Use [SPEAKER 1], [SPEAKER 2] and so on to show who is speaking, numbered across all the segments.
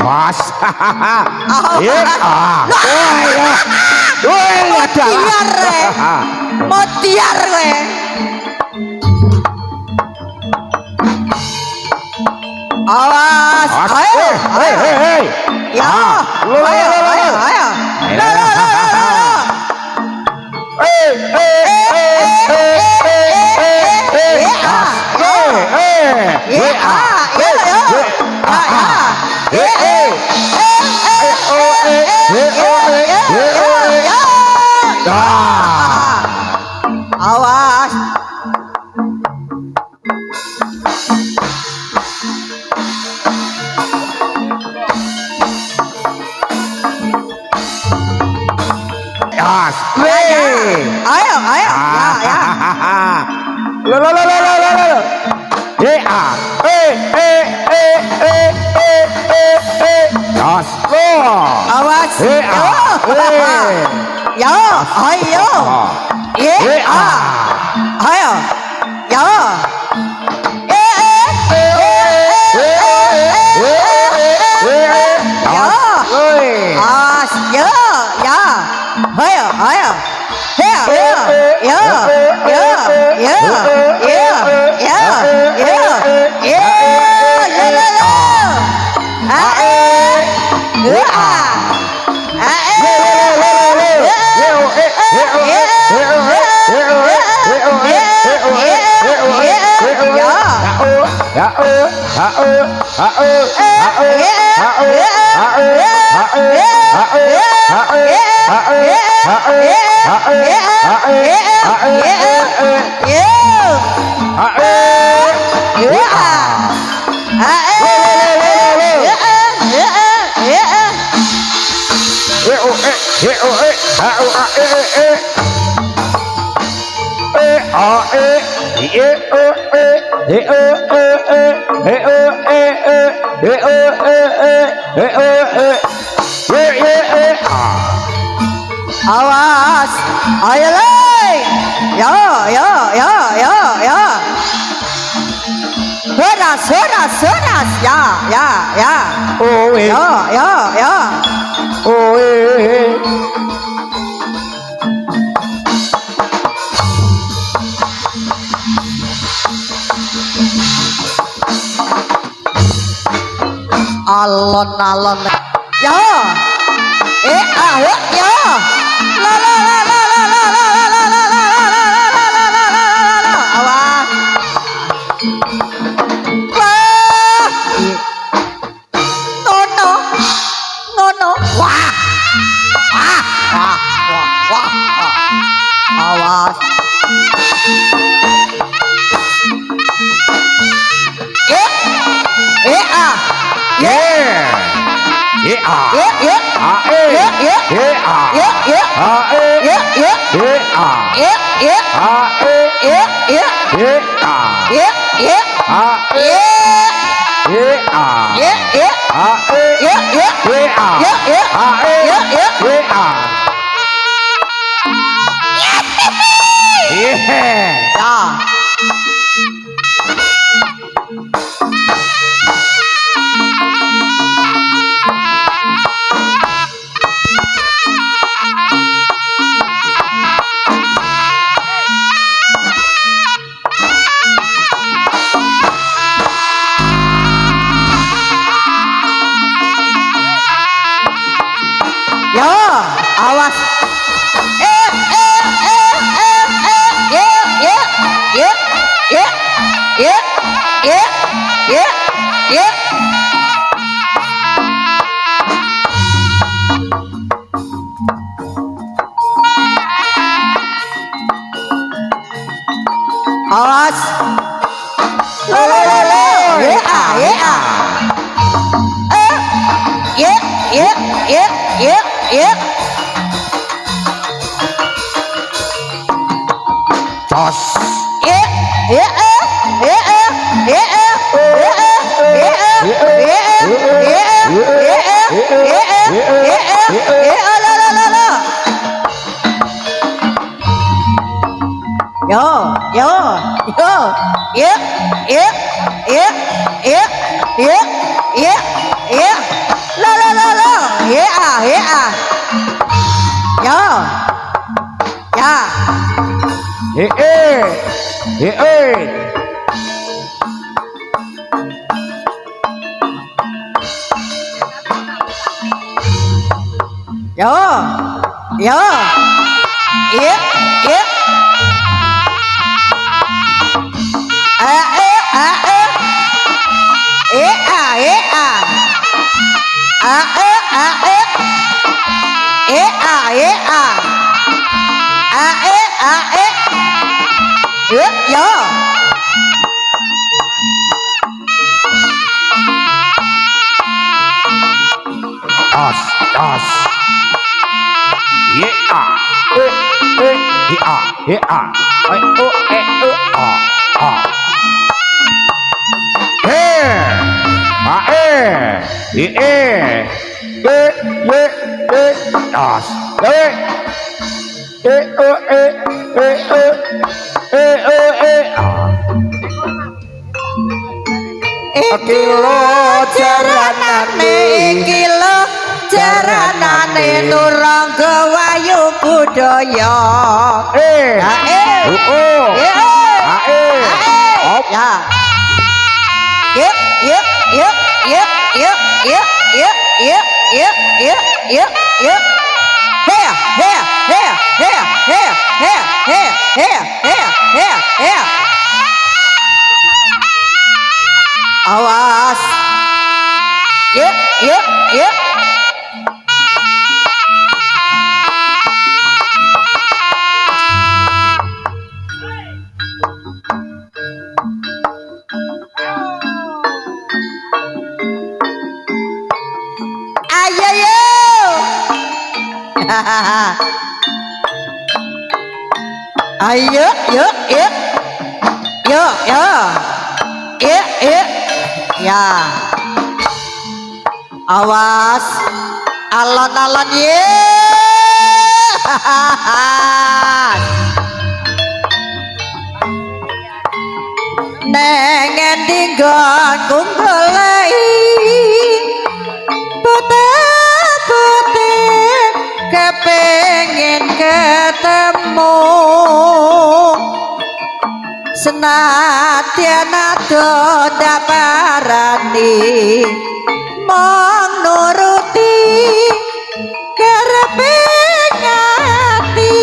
[SPEAKER 1] Mas.
[SPEAKER 2] Mutiar re. Mutiar re. Awas. Ayo. Ya. Ayo. Awas. Ayo. Ya. Awas. Ya. Ayo. Ayo. Ya. Awas, ayo lay, ya, seras, ya, ya. Alon, ya, ya, la, awas, no, wah, awas, awas. Awas.
[SPEAKER 1] Tos.
[SPEAKER 2] Yo, yo, iya, iya. Yo.
[SPEAKER 1] Das, das. Yeah, yeah.
[SPEAKER 2] Iki lo jaranane, iki lo jaranane Turangga Wayu Budaya. Ya. Yuk, yuk, yuk, yuk, yuk, yuk, yuk, yuk, yuk, yuk, yuk, yuk. Here, here, here, here, here, here, here, here, here, here, here. Awas. Yuk, yuk, yuk. Ayo, yuk. Ayo, yuk, yuk. Yuk, yuk. Yuk, yuk. Ya. Awas. Alon-alon ye. Neng endi nggonku goleki putih-putih kepengin ketemu senadyan ado ndak parani mong nuruti karepe ati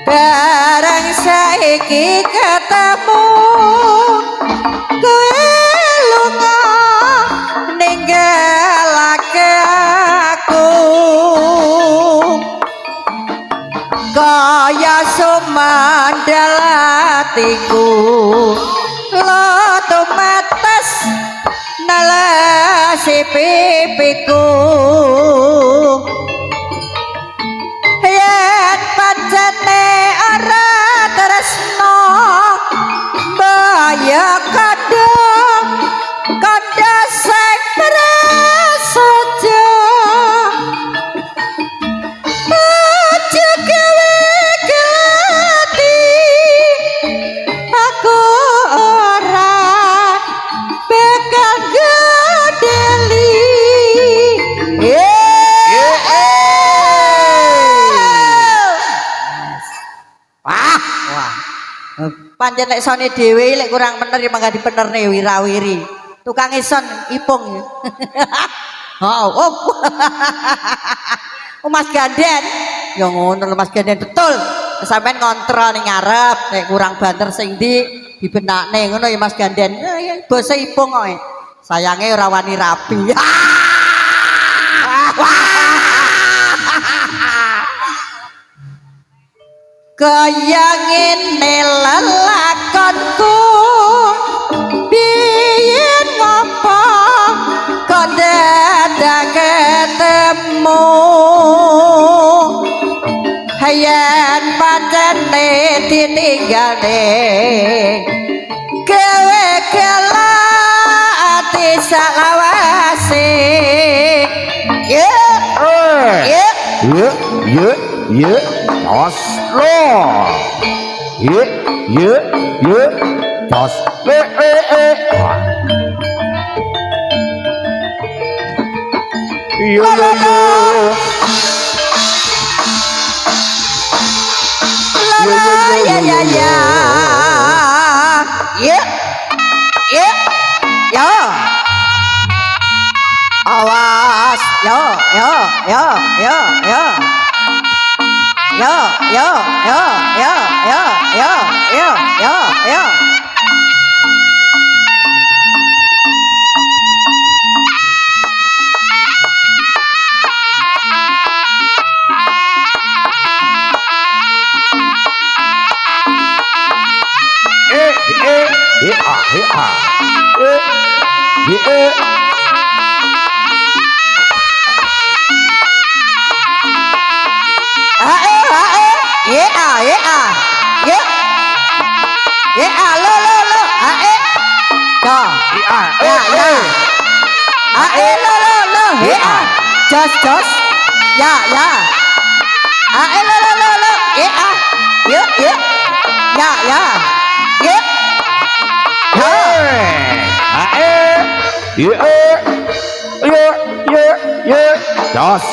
[SPEAKER 2] bareng saiki ketemu kowe lunga ninggalake aku kaya sumandal atiku lo tumetes nelesi pipiku yen pancene ora tresno mbaya kadang kadang sing prasaja aja gawe gelati aku ora bakal gadeli pancen nek sone dhewe lek kurang bener ya mangga dibenerne wirawiri. Tukang ison ipung. Oh. Mas Ganden. Ya ngono lho Mas Ganden betul. Sampeyan ngontrol ning ngarep nek kurang banter sing ndi dibenakne ngono ya Mas Ganden. Ya bose ipung kok. Sayange ora wani rapi. Kaya ngene lelakonku biyen ngopo kok dadak ketemu hayan pancene ditinggale gawe gela ati salawase
[SPEAKER 1] Das lo. Das
[SPEAKER 2] ya ya ya. Ya. Ya. Ya. Awas. Ya ya ya ya ya. Ya ya ya ya ya ya ya ya ya. Just ya ya lo ya ya ya ya ya
[SPEAKER 1] Das.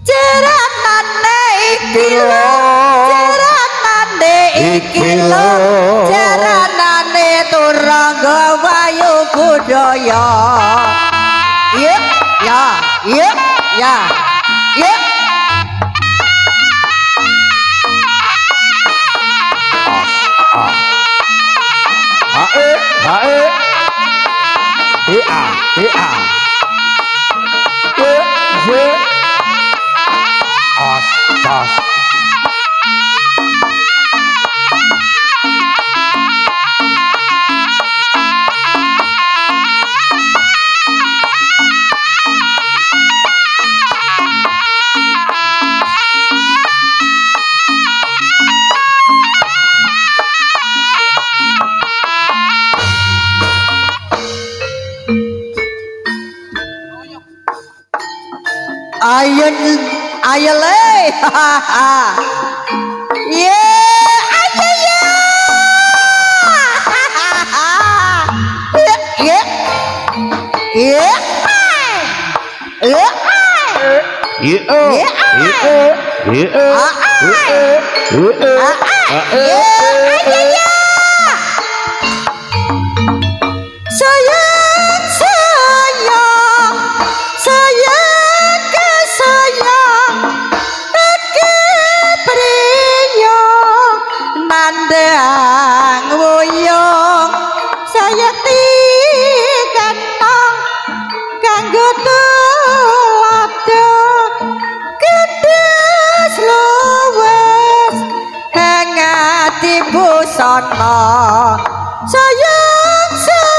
[SPEAKER 2] Ceranane iki lho ceranane iki lho ceranane turangga wayu budaya ya ya ya ya ya
[SPEAKER 1] Das.
[SPEAKER 2] Ayun ayale ye ayaya ye ye sayang sayang sayang kesayang iki priya nandang wuyung sayekti kantong kanggo tuladha gedhes luwes hangati busana sayang sayang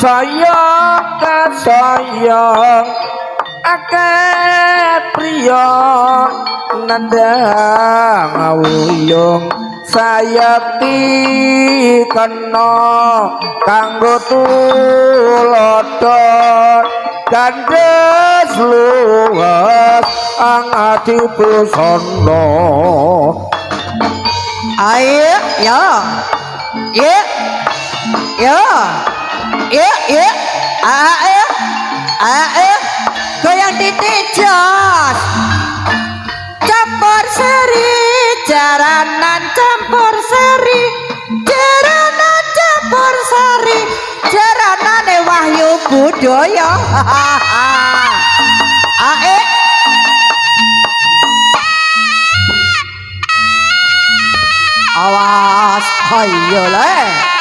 [SPEAKER 1] Sayang sayang akeh priya nandang wuyung sayekti kena kanggo tuladha gandes luwes angati busana
[SPEAKER 2] ayo ya ya ya ya ya goyang titik jos campur seri jaranan campur seri jaranan campur seri jaranane wahyu budaya ae awas ayo le